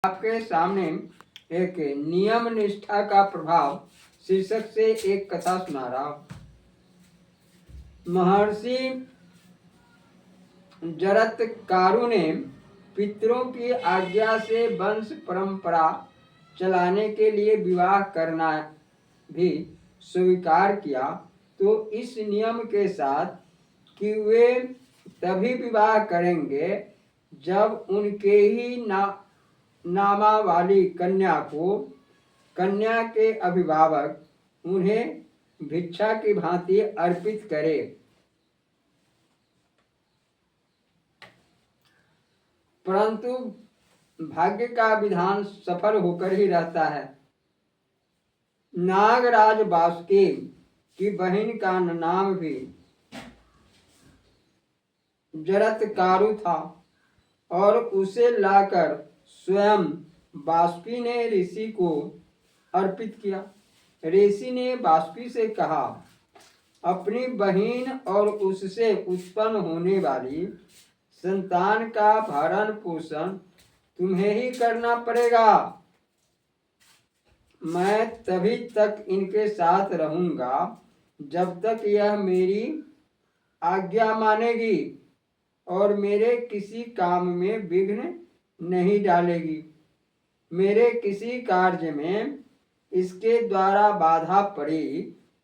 आपके सामने एक नियम निष्ठा का प्रभाव शीर्षक से एक कथा सुना रहा हूं। महर्षि जरत्कारु ने पितरों की आज्ञा से वंश परंपरा चलाने के लिए विवाह करना भी स्वीकार किया। तो इस नियम के साथ कि वे तभी विवाह करेंगे जब उनके ही नामा वाली कन्या को कन्या के अभिभावक उन्हें भिक्षा की भांति अर्पित करे। परंतु भाग्य का विधान सफल होकर ही रहता है। नागराज बासुकी की बहन का नाम भी जरत्कारु था और उसे लाकर स्वयं बासुकी ने ऋषि को अर्पित किया। ऋषि ने बासुकी से कहा, अपनी बहन और उससे उत्पन्न होने वाली संतान का भरण पोषण तुम्हें ही करना पड़ेगा। मैं तभी तक इनके साथ रहूंगा जब तक यह मेरी आज्ञा मानेगी और मेरे किसी काम में विघ्न नहीं डालेगी। मेरे किसी कार्य में इसके द्वारा बाधा पड़ी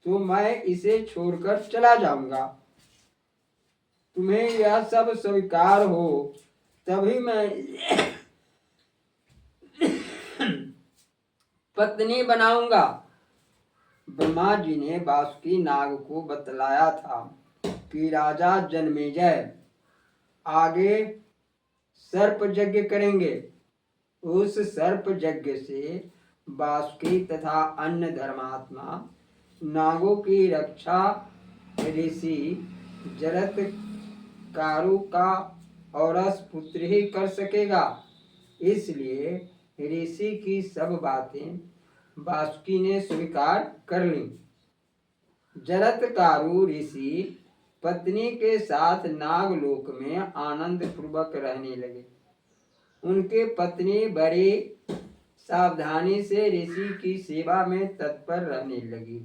तो मैं इसे छोड़कर चला जाऊंगा। तुम्हें यह सब स्वीकार हो तभी मैं पत्नी बनाऊंगा। ब्रह्मा जी ने बासुकी नाग को बतलाया था कि राजा जन्मेजय आगे सर्प यज्ञ करेंगे। उस सर्प यज्ञ से बासुकी तथा अन्य धर्मात्मा नागों की रक्षा ऋषि जरत्कारु का औरस पुत्र ही कर सकेगा। इसलिए ऋषि की सब बातें बासुकी ने स्वीकार कर ली। जरत्कारु ऋषि पत्नी के साथ नागलोक में आनंद पूर्वक रहने लगे। उनके पत्नी बड़ी सावधानी से ऋषि की सेवा में तत्पर रहने लगी।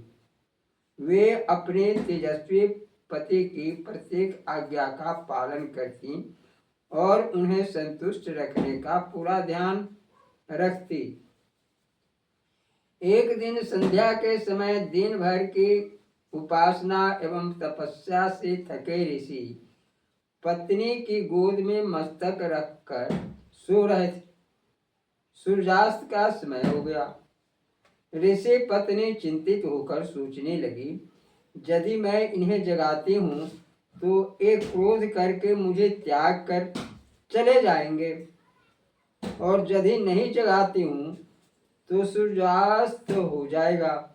वे अपने तेजस्वी पति की प्रत्येक आज्ञा का पालन करती और उन्हें संतुष्ट रखने का पूरा ध्यान रखती। एक दिन संध्या के समय दिन भर की उपासना एवं तपस्या से थके ऋषि पत्नी की गोद में मस्तक रखकर सो रहे थे। सूर्यास्त का समय हो गया। ऋषि पत्नी चिंतित होकर सोचने लगी, यदि मैं इन्हें जगाती हूँ तो एक क्रोध करके मुझे त्याग कर चले जाएंगे, और यदि नहीं जगाती हूँ तो सूर्यास्त हो जाएगा।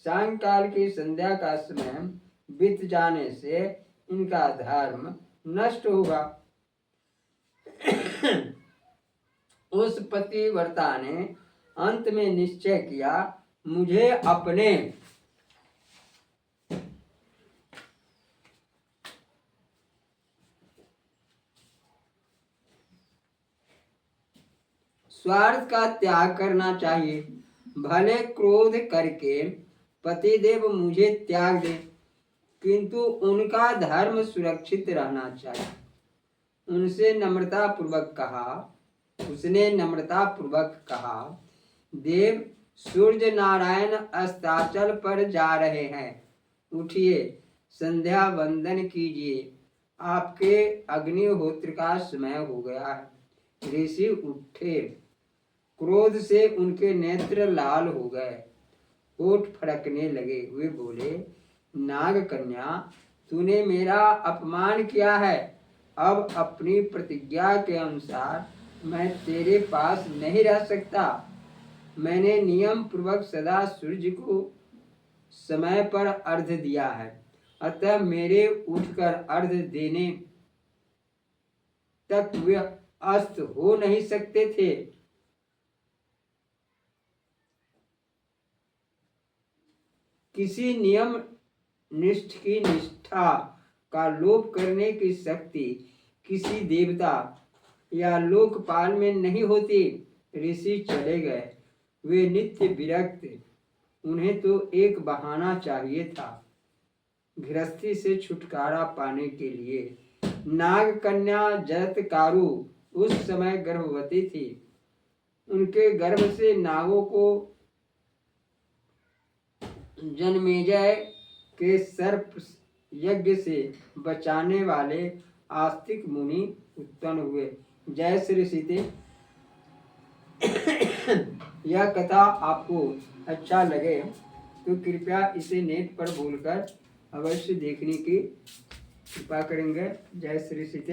सायंकाल की संध्या का समय बीत जाने से इनका धर्म नष्ट होगा। उस पतिव्रता ने अंत में निश्चय किया, मुझे अपने स्वार्थ का त्याग करना चाहिए। भले क्रोध करके पतिदेव मुझे त्याग दे, किंतु उनका धर्म सुरक्षित रहना चाहिए। उसने नम्रता पूर्वक कहा, देव सूर्य नारायण अस्ताचल पर जा रहे हैं, उठिए संध्या वंदन कीजिए, आपके अग्निहोत्र का समय हो गया है। ऋषि उठे। क्रोध से उनके नेत्र लाल हो गए, होठ फड़कने लगे। वे बोले, नाग कन्या, तूने मेरा अपमान किया है। अब अपनी प्रतिज्ञा के अनुसार मैं तेरे पास नहीं रह सकता। मैंने नियम पूर्वक सदा सूर्य को समय पर अर्घ्य दिया है, अतः मेरे उठकर अर्घ्य देने तक वे अस्त हो नहीं सकते थे। किसी नियम निष्ठ की निष्ठा का लोप करने की शक्ति किसी देवता या लोकपाल में नहीं होती। ऋषि चले गए। वे नित्य विरक्त, उन्हें तो एक बहाना चाहिए था गृहस्थी से छुटकारा पाने के लिए। नाग कन्या जरत्कारु उस समय गर्भवती थी। उनके गर्भ से नागों को जन्मेजय के सर्प यज्ञ से बचाने वाले आस्तिक मुनि उत्पन्न हुए। जय श्री सीते। यह कथा आपको अच्छा लगे तो कृपया इसे नेट पर बोलकर अवश्य देखने की कृपा करेंगे। जय श्री सीते।